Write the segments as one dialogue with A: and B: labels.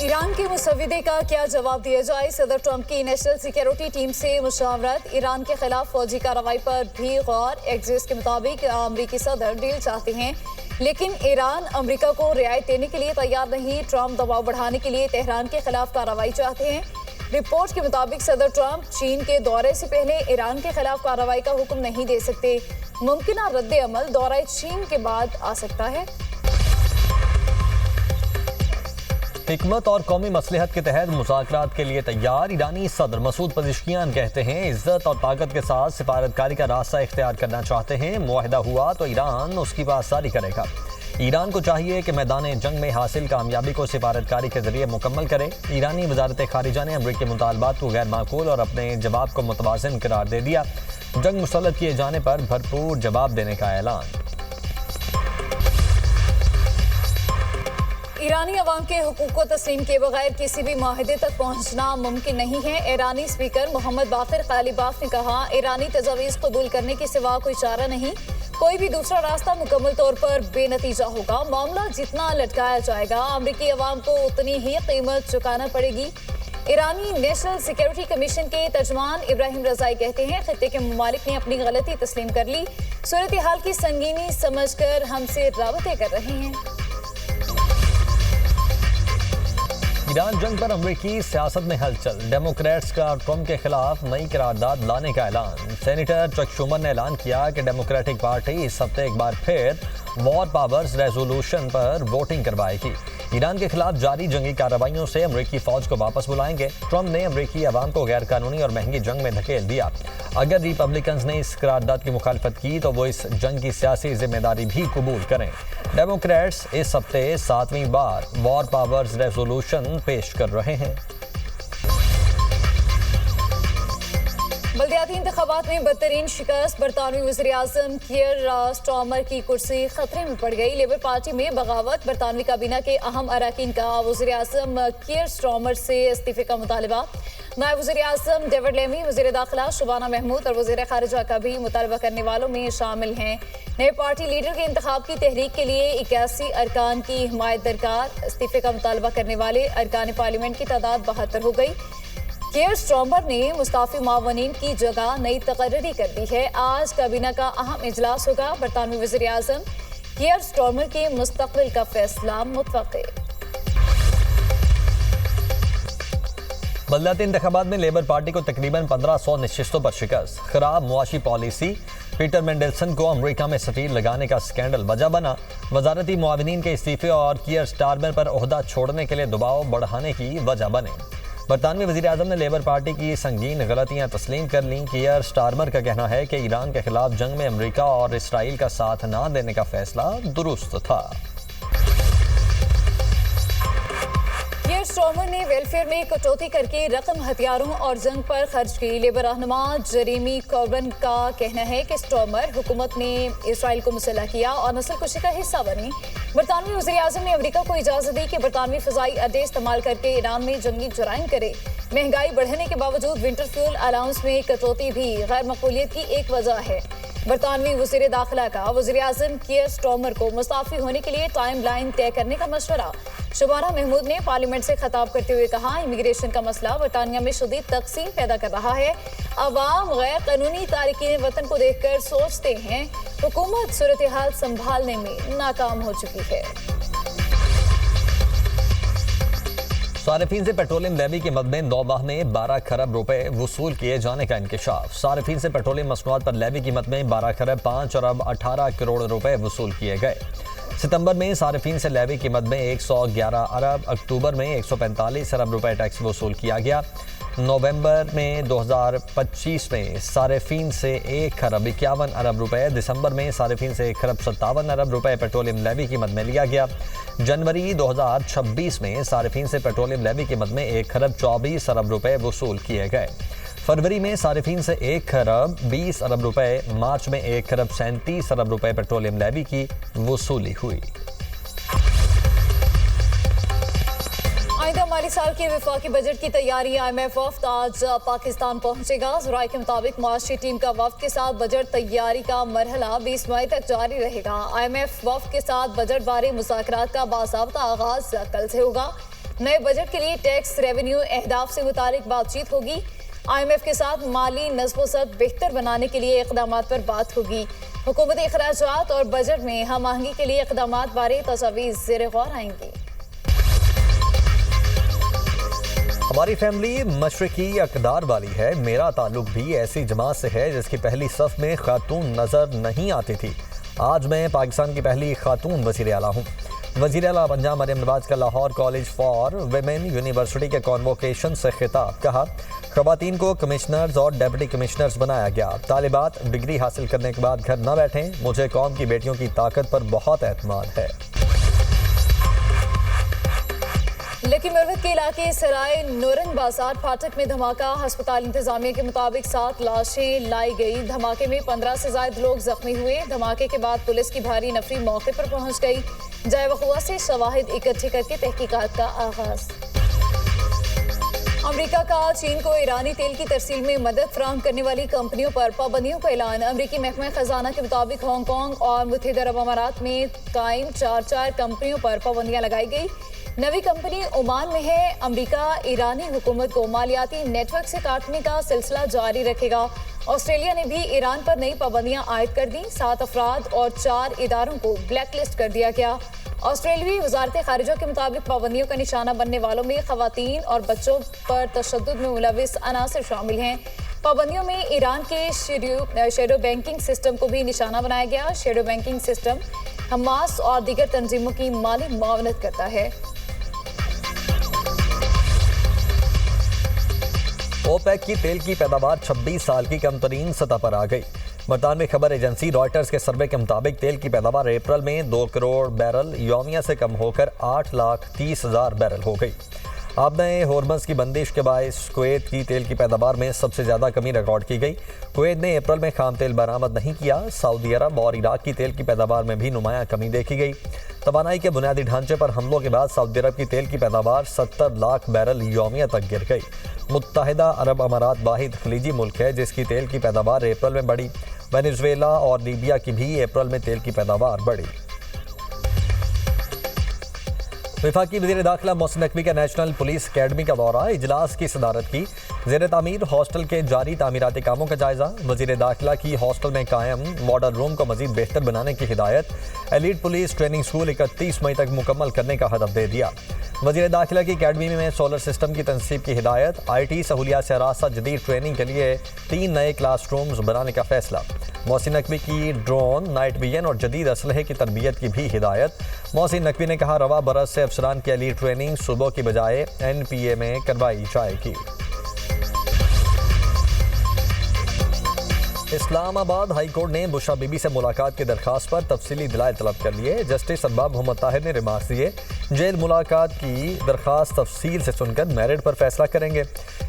A: Iran के मुसव्विदे का क्या जवाब दिया जाए? सदर ट्रंप की नेशनल सिक्योरिटी टीम से मुशावरत। ईरान के खिलाफ फौजी कार्रवाई पर भी गौर। एक्सिस के मुताबिक अमरीकी सदर डील चाहते हैं, लेकिन ईरान अमरीका को रियायत देने के लिए तैयार नहीं। ट्रंप दबाव बढ़ाने के लिए तेहरान के खिलाफ कार्रवाई चाहते हैं। रिपोर्ट के मुताबिक सदर ट्रंप चीन के दौरे से पहले ईरान के खिलाफ कार्रवाई का हुक्म नहीं दे सकते। मुमकिन रद्द अमल दौरे चीन के बाद आ सकता है।
B: हिकमत और कौमी मसलहत के तहत मुज़ाकरात के लिए तैयार। ईरानी सदर मसूद पज़ेश्कियान कहते हैं इज्जत और ताकत के साथ सिफारतकारी का रास्ता इख्तियार करना चाहते हैं। मुआहिदा हुआ तो ईरान उसकी पासदारी करेगा। ईरान को चाहिए कि मैदान जंग में हासिल कामयाबी को सिफारतकारी के जरिए मुकम्मल करे। ईरानी वजारत खारिजा ने अमरीकी मुतालबात को गैर माकूल और अपने जवाब को मुतवाज़िन करार दे दिया। जंग मुसल्लत किए जाने पर भरपूर जवाब देने का ऐलान।
A: ईरानी अवाम के हुकूक को तस्लीम किए बगैर किसी भी माहिदे तक पहुंचना मुमकिन नहीं है। ईरानी स्पीकर मोहम्मद बाकिर कालिबाफ ने कहा, ईरानी तजावीज़ कबूल करने के सिवा कोई चारा नहीं। कोई भी दूसरा रास्ता मुकम्मल तौर पर बेनतीजा होगा। मामला जितना लटकाया जाएगा, अमरीकी अवाम को उतनी ही कीमत चुकाना पड़ेगी। ईरानी नेशनल सिक्योरिटी कमीशन के तर्जमान इब्राहिम रजाई कहते हैं, खित्ते के ममालिक ने अपनी गलती तस्लीम कर ली। सूरत हाल की संगीनी समझकर हमसे राबते कर रहे हैं।
B: ईरान जंग पर अमरीकी सियासत में हलचल। डेमोक्रेट्स का ट्रंप के खिलाफ नई करारदाद लाने का ऐलान। सेनेटर चक शूमर ने ऐलान किया कि डेमोक्रेटिक पार्टी इस हफ्ते एक बार फिर वॉर पावर्स रेजोल्यूशन पर वोटिंग करवाएगी। ईरान के खिलाफ जारी जंगी कार्रवाइयों से अमरीकी फौज को वापस बुलाएंगे। ट्रंप ने अमरीकी अवाम को गैर कानूनी और महंगी जंग में धकेल दिया। अगर रिपब्लिकन्स ने इस करारदाद की मुखालफत की तो वो इस जंग की सियासी जिम्मेदारी भी कबूल करें। डेमोक्रेट्स इस हफ्ते 7वीं बार वॉर पावर्स रेजोल्यूशन पेश कर रहे हैं।
A: बल्दियाती इंतखाबात में बदतरीन शिकस्त। बरतानवी वज़ीर-ए-आज़म कियर स्टार्मर की कुर्सी खतरे में पड़ गई। लेबर पार्टी में बगावत। बरतानवी काबीना के अहम अरकान का वज़ीर-ए-आज़म कियर स्टार्मर से इस्तीफे का मुतालबा। नायब वज़ीर-ए-आज़म डेविड लेमी, वज़ीर दाखिला शबाना महमूद और वज़ीर खारिजा का भी मुतालबा करने वालों में शामिल हैं। नए पार्टी लीडर के इंतखाब की तहरीक के लिए 81 अरकान की हिमायत दरकार। इस्तीफे का मुतालबा करने वाले अरकान पार्लियामेंट की तादाद 72 हो गई। कियर स्टार्मर ने मुस्ताफी मावनीन की जगह नई तकर्री कर दी है। आज काबीना का अहम इजलास होगा। बरतानवी वज़ीर-ए-आज़म कियर स्टार्मर के मुस्तकबिल का फैसला मुतवक्के।
B: बल्दियाती इंतखाबात में लेबर पार्टी को तकरीबन 1500 नशिस्तों पर शिकस्त। खराब मुआशी पॉलिसी। पीटर मेंडेलसन को अमरीका में सफीर लगाने का स्कैंडल वजह बना। वजारती मुआविनीन के इस्तीफे और कियर स्टार्मर पर ओहदा छोड़ने के लिए दबाव बढ़ाने की वजह बने। बरतानवी वज़ीर-ए-आज़म ने लेबर पार्टी की संगीन गलतियां तस्लीम कर लीं। कियर स्टार्मर का कहना है कि ईरान के खिलाफ जंग में अमरीका और इसराइल का साथ न देने का फैसला दुरुस्त था।
A: कियर स्टार्मर ने वेलफेयर में कटौती करके रकम हथियारों और जंग पर खर्च की। लेबर रहनुमा जेरेमी कॉर्बन का कहना है कि स्टार्मर हुकूमत ने इसराइल को मुसल्लह किया और नस्लकुशी का हिस्सा बनी। बरतानवी वज़ीर-ए-आज़म ने अमरीका को इजाज़त दी कि बरतानवी फ़ज़ाई अड्डे इस्तेमाल करके ईरान में जंगी जराइम करे। महंगाई बढ़ने के बावजूद विंटर फ्यूल अलाउंस में कटौती भी गैर मकबूलियत की एक वजह है। बरतानवी वज़ीर दाखिला का वज़ीर-ए-आज़म कियर स्टार्मर को मुस्ताफ़ी होने के लिए टाइम लाइन तय करने का मशवरा। शबाना महमूद ने पार्लियामेंट से खिताब करते हुए कहा, इमिग्रेशन का मसला बरतानिया में शदीद तक़सीम पैदा कर रहा है। अवाम गैर कानूनी तारिकीन वतन को देखकर सोचते हैं हुकूमत सूरत हाल संभालने में नाकाम हो चुकी है।
B: सारिफीन से पेट्रोलियम लेवी की मद में 9 माह में 12 खरब रुपए वसूल किए जाने का इंकशाफ। सारिफीन से पेट्रोलियम मसनूआत पर लेवी की मद में 12 खरब 5 अरब 18 करोड़ रुपए वसूल किए गए। सितंबर में सारिफीन से लेवी की मद में 111 अरब, अक्टूबर में 145 अरब रुपए टैक्स वसूल किया गया। नवंबर में 2025 में सारिफीन से 1 खरब 51 अरब रुपए, दिसंबर में सारिफीन से 1 खरब 57 अरब रुपए पेट्रोलियम लेवी की मद में लिया गया। जनवरी 2026 में सारिफीन से पेट्रोलियम लेवी की मद में 1 खरब 24 अरब रुपए वसूल किए गए। फरवरी में सारिफीन से 1 खरब 20 अरब रुपए, मार्च में 1 खरब 37 अरब रुपए पेट्रोलियम लेवी की वसूली हुई।
A: आइंदा माली साल के वफाकी बजट की तैयारी। IMF वफ्द आज पाकिस्तान पहुंचेगा। ज़राए के मुताबिक मुआशी टीम का वफ्द के साथ बजट तैयारी का मरहला 20 मई तक जारी रहेगा। IMF वफ्द के साथ बजट बारे मुज़ाकरात का बाज़ाब्ता आगाज कल से होगा। नए बजट के लिए टैक्स रेवेन्यू अहदाफ से मुतालिक बातचीत होगी। IMF के साथ माली नज़्म-ओ-ज़ब्त बेहतर बनाने के लिए इक़दामात पर बात होगी। हुकूमती अखराजात और बजट में हम आहंगी के लिए इक़दामात बारे तजावीज़ ज़ेर गौर आएंगी।
B: हमारी फैमिली मशरकी अक़दार वाली है। मेरा ताल्लुक भी ऐसी जमात से है जिसकी पहली सफ में खातून नज़र नहीं आती थी। आज मैं पाकिस्तान की पहली खातून वज़ीर आला हूँ। वज़ीर आला पंजाब मरियम नवाज का Lahore college for women university के कॉन्वोकेशन से खिताब। कहा, ख़वातीन को कमिश्नर्स और डेप्टी कमिश्नर्स बनाया गया। तालिबात डिग्री हासिल करने के बाद घर न बैठें। मुझे कौम की बेटियों की ताकत पर बहुत एतमाद है।
A: लेकिन मरवत के इलाके सराय नूरन बाजार फाटक में धमाका। अस्पताल इंतजामिया के मुताबिक 7 लाशें लाई गई। धमाके में 15 से ज्यादा लोग जख्मी हुए। धमाके के बाद पुलिस की भारी नफरी मौके पर पहुंच गई। जाए वक़ुआ से शवाहिद इकट्ठे करके तहकीकात का आगाज। अमेरिका का चीन को ईरानी तेल की तरसील में मदद फराहम करने वाली कंपनियों पर पाबंदियों का ऐलान। अमेरिकी महकमा खजाना के मुताबिक हांगकांग और मुत्तहिदा अरब अमारात में कायम 4 कंपनियों पर पाबंदियां लगाई गई। नवी कंपनी ओमान में है। अमेरिका ईरानी हुकूमत को मालियाती नेटवर्क से काटने का सिलसिला जारी रखेगा। ऑस्ट्रेलिया ने भी ईरान पर नई पाबंदियां आयद कर दी। 7 अफराद और 4 इदारों को ब्लैक लिस्ट कर दिया गया। ऑस्ट्रेलियाई वजारत खारिजा के मुताबिक पाबंदियों का निशाना बनने वालों में खवातीन और बच्चों पर तशद्दुद में मुलविस अनासर शामिल हैं। पाबंदियों में ईरान के शेडो बैंकिंग सिस्टम को भी निशाना बनाया गया। शेडो बैंकिंग सिस्टम हमास और दीगर तंजीमों की माली मुआवनत करता है।
B: ओपेक की तेल की पैदावार 26 साल की कम तरीन सतह पर आ गई। बरतानवी खबर एजेंसी रॉयटर्स के सर्वे के मुताबिक तेल की पैदावार अप्रैल में 2 करोड़ बैरल यौमिया से कम होकर 8,30,000 बैरल हो गई। अब नए हॉर्मज़ की बंदिश के बायस कुवैत की तेल की पैदावार में सबसे ज़्यादा कमी रिकॉर्ड की गई। कुवैत ने अप्रैल में खाम तेल बरामद नहीं किया। सऊदी अरब और इराक की तेल की पैदावार में भी नुमायां कमी देखी गई। तवानाई के बुनियादी ढांचे पर हमलों के बाद सऊदी अरब की तेल की पैदावार 70 लाख बैरल यौमिया तक गिर गई। मुत्तहिदा अरब अमारात वाहिद खलीजी मुल्क है जिसकी तेल की पैदावार अप्रैल में बढ़ी। वेनेजुएला और लीबिया की भी अप्रैल में तेल की पैदावार बढ़ी। वफाकी वज़ीर दाखिला मोहसिन नकवी का नेशनल पुलिस अकेडमी का दौरा। इजलास की सदारत की। ज़ेर तामीर हॉस्टल के जारी तामीराती कामों का जायजा। वज़ीर दाखिला की हॉस्टल में कायम मॉडल रूम को मजीद बेहतर बनाने की हिदायत। एलीट पुलिस ट्रेनिंग स्कूल 31 मई तक मुकम्मल करने का हदफ दे दिया। वज़ीर दाखिला की अकेडमी में सोलर सिस्टम की तनसीब की हिदायत। IT सहूलियात से रास्ता जदीद ट्रेनिंग के लिए 3 नए क्लास रूम्स बनाने का फैसला। मोहसिन नकवी की ड्रोन, नाइट विजन और जदीद असलहे की तरबियत की भी हिदायत। मोहसिन नकवी ने कहा, रवा बरस से अफसरान की एलीट ट्रेनिंग सुबह की बजाय NPA में करवाई जाएगी। इस्लामाबाद हाई कोर्ट ने बुशरा बीबी से मुलाकात की दरखास्त पर तफसीली दलाइल तलब कर लिए। जस्टिस अरबाब मोहम्मद ताहिर ने रिमार्क्स दिए, जेल मुलाकात की दरखास्त तफसील से सुनकर मेरिट पर फैसला करेंगे।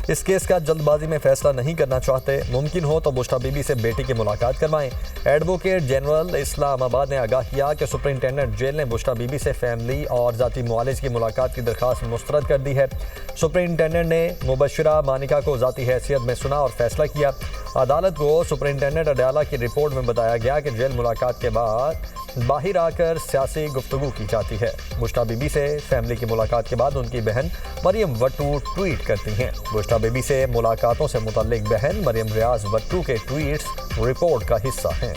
B: इस केस का जल्दबाजी में फैसला नहीं करना चाहते। मुमकिन हो तो बुशरा बीबी से बेटी की मुलाकात करवाएं। एडवोकेट जनरल इस्लामाबाद ने आगाह किया कि सुपरिंटेंडेंट जेल ने बुशरा बीबी से फैमिली और जाती मुआलिज की मुलाकात की दरखास्त मुस्तरद कर दी है। सुपरिंटेंडेंट ने मुबशरा मानिका को जाती हैसियत में सुना और फैसला किया। अदालत को सुपरिंटेंडेंट अडयाला की रिपोर्ट में बताया गया कि जेल मुलाकात के बाद बाहर आकर सियासी गुफ्तगू की जाती है। बुशरा बीबी से फैमिली की मुलाकात के बाद उनकी बहन मरियम वट्टू ट्वीट करती हैं। बुशरा बीबी से मुलाकातों से मुतल्लिक बहन मरियम रियाज वट्टू के ट्वीट्स रिपोर्ट का हिस्सा हैं।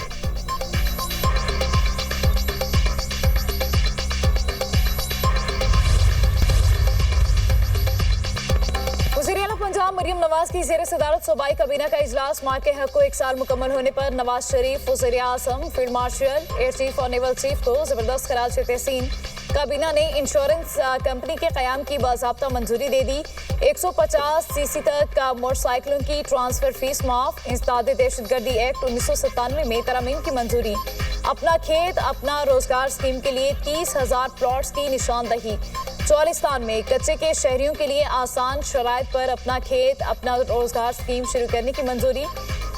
A: पंजाब मरियम नवाज की ज़ेर सदारत सूबाई काबीना का इजलास। माह के हक को 1 साल मुकम्मल होने पर नवाज शरीफ, वज़ीर आज़म, फील्ड मार्शल, एयर चीफ और नेवल चीफ को ज़बरदस्त खराज तहसीन। काबीना ने इंश्योरेंस कंपनी के क़याम की बाज़ाब्ता मंजूरी दे दी। 150 cc तक मोटरसाइकिलों की ट्रांसफ़र फीस माफ़। इंसदाद दहशतगर्दी एक्ट 1997 में तरमीम की मंजूरी। अपना खेत अपना रोजगार स्कीम के लिए 30,000 प्लॉट्स की निशानदही। चौलिस्तान में कच्चे के शहरियों के लिए आसान शराइत पर अपना खेत अपना रोजगार स्कीम शुरू करने की मंजूरी।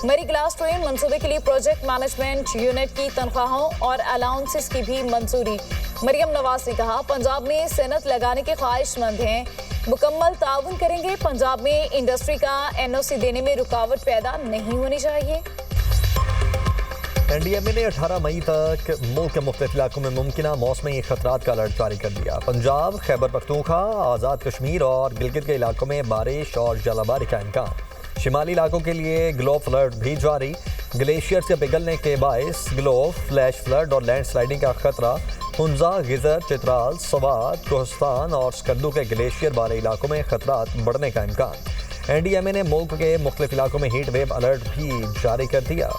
A: मरी ग्लास ट्रेन मंसूबे के लिए प्रोजेक्ट मैनेजमेंट यूनिट की तनख्वाहों और अलाउंसेस की भी मंजूरी। मरियम नवाज ने कहा, पंजाब में सनत लगाने के ख्वाहिशमंद हैं, मुकम्मल ताउन करेंगे। पंजाब में इंडस्ट्री का NOC देने में रुकावट पैदा नहीं होनी चाहिए।
B: एनडीएमए ने 18 मई तक मुल्क के मुख्तलिफ इलाकों में मुमकिना मौसमी खतरात का अलर्ट जारी कर दिया। पंजाब, खैबर पख्तूनख्वा, आज़ाद कश्मीर और गिलगित के इलाकों में बारिश और जलाबारी का इम्कान। शिमाली इलाकों के लिए ग्लोव अलर्ट भी जारी। ग्लेशियर से पिघलने के बायस ग्लोव, फ्लैश फ्लड और लैंड स्लाइडिंग का खतरा। हुंजा, गिजर, चित्राल, सवात, कोहस्तान और स्कर्दू के ग्लेशियर वाले इलाकों में खतरात बढ़ने का इम्कान। एनडीएमए ने मुल्क के मुख्तलिफ इलाकों में हीट वेव अलर्ट भी जारी कर दिया।